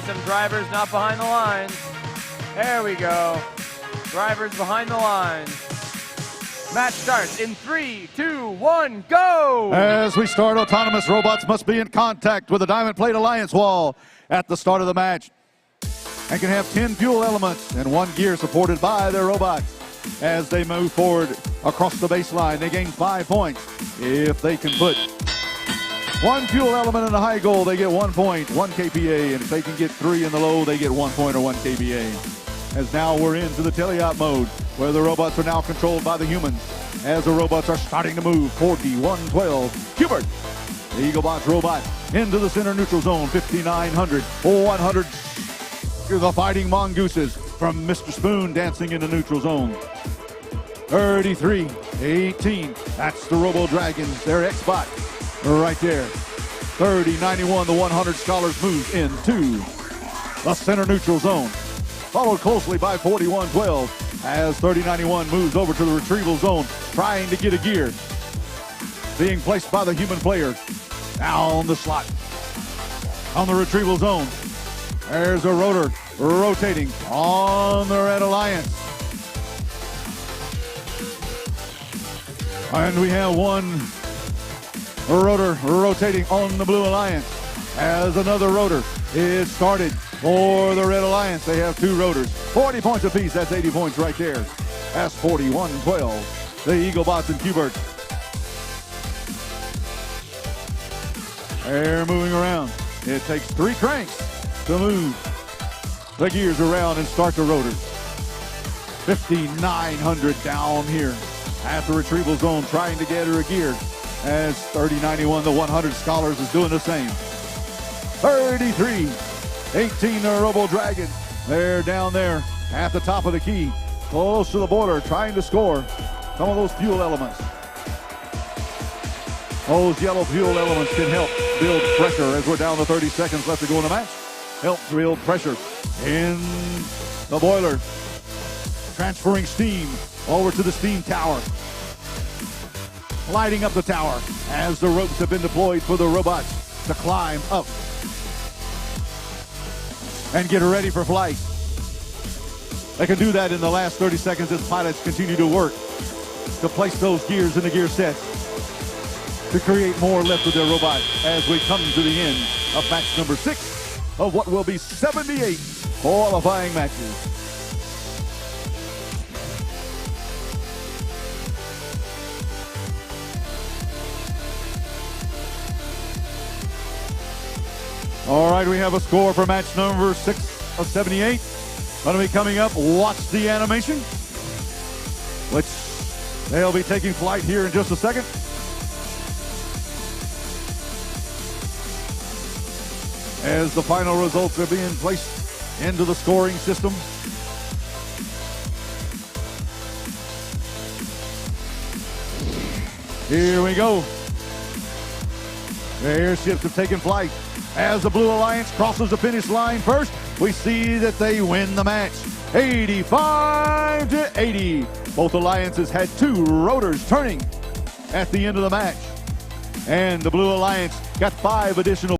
Some drivers not behind the lines. There we go. Drivers behind the lines. Match starts in 3, 2, 1, go! As we start, autonomous robots must be in contact with the Diamond Plate Alliance wall at the start of the match and can have 10 fuel elements and 1 gear supported by their robots. As they move forward across the baseline, they gain 5 points. If they can put 1 fuel element in the high goal, they get 1 point, 1 KPA, and if they can get 3 in the low, they get 1 point or 1 KPA. As now we're into the teleop mode, where the robots are now controlled by the humans. As the robots are starting to move, 4112, Hubert, the Eaglebox robot, into the center neutral zone, 5900, 100, the Fighting Mongooses from Mr. Spoon dancing in the neutral zone. 33, 18, that's the Robo Dragons, their X-Bot, right there. 3091, the 100 Scholars move into the center neutral zone, followed closely by 4112 as 3091 moves over to the retrieval zone, trying to get a gear. Being placed by the human player down the slot on the retrieval zone. There's a rotor rotating on the Red Alliance. And we have 1 rotor rotating on the Blue Alliance as another rotor is started for the Red Alliance. They have 2 rotors, 40 points apiece. That's 80 points right there. That's 4112, the Eaglebots and Hubert. They're moving around. It takes 3 cranks to move the gears around and start the rotors. 5900 down here at the retrieval zone, trying to get her a gear, as 3091, the 100 Scholars, is doing the same. 33, 18, the Robo Dragon. They're down there at the top of the key, close to the border, trying to score some of those fuel elements. Those yellow fuel elements can help build pressure as we're down to 30 seconds left to go in the match. Help build pressure in the boiler, transferring steam over to the steam tower, lighting up the tower as the ropes have been deployed for the robots to climb up and get ready for flight. They can do that in the last 30 seconds as pilots continue to work to place those gears in the gear sets to create more lift with their robot as we come to the end of match number 6 of what will be 78 qualifying matches. All right, we have a score for match number 6 of 78. Going to be coming up. Watch the animation, which they'll be taking flight here in just a second. As the final results are being placed into the scoring system. Here we go. The airships have taken flight. As the Blue Alliance crosses the finish line first, we see that they win the match, 85-80. Both alliances had 2 rotors turning at the end of the match, and the Blue Alliance got 5 additional